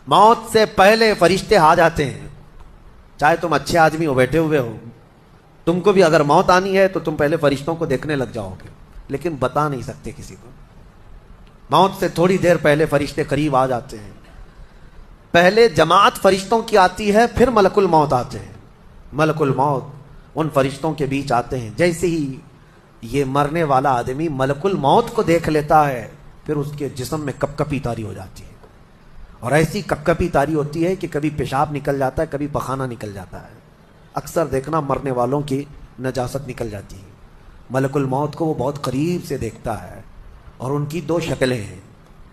موت سے پہلے فرشتے آ جاتے ہیں. چاہے تم اچھے آدمی ہو, بیٹھے ہوئے ہو, تم کو بھی اگر موت آنی ہے تو تم پہلے فرشتوں کو دیکھنے لگ جاؤ گے, لیکن بتا نہیں سکتے کسی کو. موت سے تھوڑی دیر پہلے فرشتے قریب آ جاتے ہیں. پہلے جماعت فرشتوں کی آتی ہے, پھر ملک الموت آتے ہیں. ملک الموت ان فرشتوں کے بیچ آتے ہیں. جیسے ہی یہ مرنے والا آدمی ملک الموت کو دیکھ لیتا ہے, پھر اس کے جسم میں کپ کپی طاری ہو جاتی ہے. اور ایسی کپ کپی طاری ہوتی ہے کہ کبھی پیشاب نکل جاتا ہے, کبھی پخانہ نکل جاتا ہے. اکثر دیکھنا مرنے والوں کی نجاست نکل جاتی ہے. ملک الموت کو وہ بہت قریب سے دیکھتا ہے, اور ان کی دو شکلیں ہیں.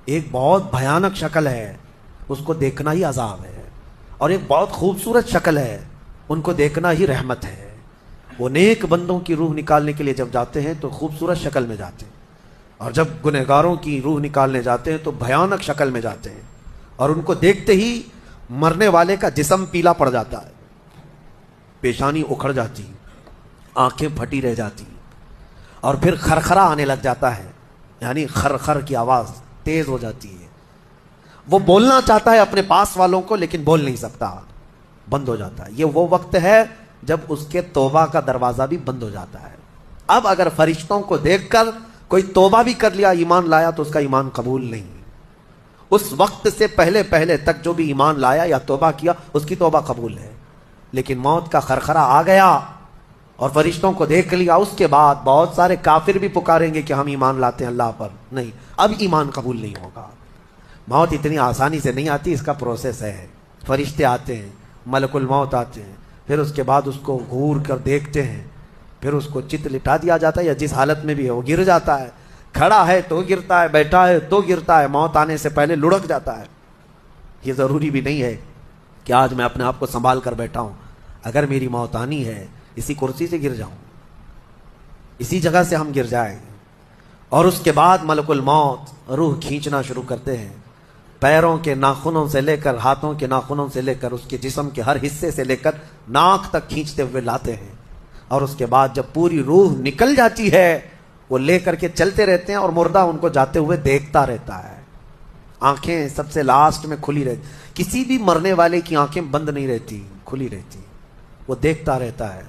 ایک بہت بھیانک شکل ہے, اس کو دیکھنا ہی عذاب ہے, اور ایک بہت خوبصورت شکل ہے, ان کو دیکھنا ہی رحمت ہے. وہ نیک بندوں کی روح نکالنے کے لیے جب جاتے ہیں تو خوبصورت شکل میں جاتے ہیں, اور جب گنہگاروں کی روح نکالنے جاتے ہیں تو بھیانک شکل میں جاتے ہیں. اور ان کو دیکھتے ہی مرنے والے کا جسم پیلا پڑ جاتا ہے, پیشانی اکھڑ جاتی, آنکھیں پھٹی رہ جاتی, اور پھر خرخرا آنے لگ جاتا ہے, یعنی خرخر کی آواز تیز ہو جاتی ہے. وہ بولنا چاہتا ہے اپنے پاس والوں کو, لیکن بول نہیں سکتا, بند ہو جاتا ہے. یہ وہ وقت ہے جب اس کے توبہ کا دروازہ بھی بند ہو جاتا ہے. اب اگر فرشتوں کو دیکھ کر کوئی توبہ بھی کر لیا, ایمان لایا, تو اس کا ایمان قبول نہیں. اس وقت سے پہلے پہلے تک جو بھی ایمان لایا یا توبہ کیا, اس کی توبہ قبول ہے. لیکن موت کا خرخرا آ گیا اور فرشتوں کو دیکھ لیا, اس کے بعد بہت سارے کافر بھی پکاریں گے کہ ہم ایمان لاتے ہیں اللہ پر, نہیں, اب ایمان قبول نہیں ہوگا. موت اتنی آسانی سے نہیں آتی, اس کا پروسیس ہے. فرشتے آتے ہیں, ملک الموت آتے ہیں, پھر اس کے بعد اس کو گھور کر دیکھتے ہیں, پھر اس کو چت لٹا دیا جاتا ہے, یا جس حالت میں بھی ہے وہ گر جاتا ہے. کھڑا ہے تو گرتا ہے, بیٹھا ہے تو گرتا ہے, موت آنے سے پہلے لڑک جاتا ہے. یہ ضروری بھی نہیں ہے کہ آج میں اپنے آپ کو سنبھال کر بیٹھا ہوں. اگر میری موت آنی ہے, اسی کرسی سے گر جاؤں, اسی جگہ سے ہم گر جائیں. اور اس کے بعد ملک الموت روح کھینچنا شروع کرتے ہیں, پیروں کے ناخنوں سے لے کر, ہاتھوں کے ناخنوں سے لے کر, اس کے جسم کے ہر حصے سے لے کر ناک تک کھینچتے ہوئے لاتے ہیں. اور اس کے بعد جب پوری روح نکل جاتی ہے, وہ لے کر کے چلتے رہتے ہیں, اور مردہ ان کو جاتے ہوئے دیکھتا رہتا ہے. آنکھیں سب سے لاسٹ میں کھلی رہتی, کسی بھی مرنے والے کی آنکھیں بند نہیں رہتی, کھلی رہتی, وہ دیکھتا رہتا ہے.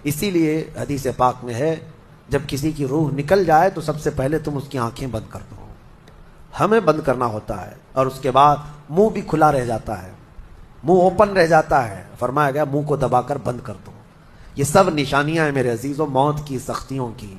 اسی لیے حدیث پاک میں ہے, جب کسی کی روح نکل جائے تو سب سے پہلے تم اس کی آنکھیں بند کر دو. ہمیں بند کرنا ہوتا ہے, اور اس کے بعد منہ بھی کھلا رہ جاتا ہے, منہ اوپن رہ جاتا ہے. فرمایا گیا منہ کو دبا کر بند کر دو. یہ سب نشانیاں ہیں میرے عزیزوں موت کی سختیوں کی.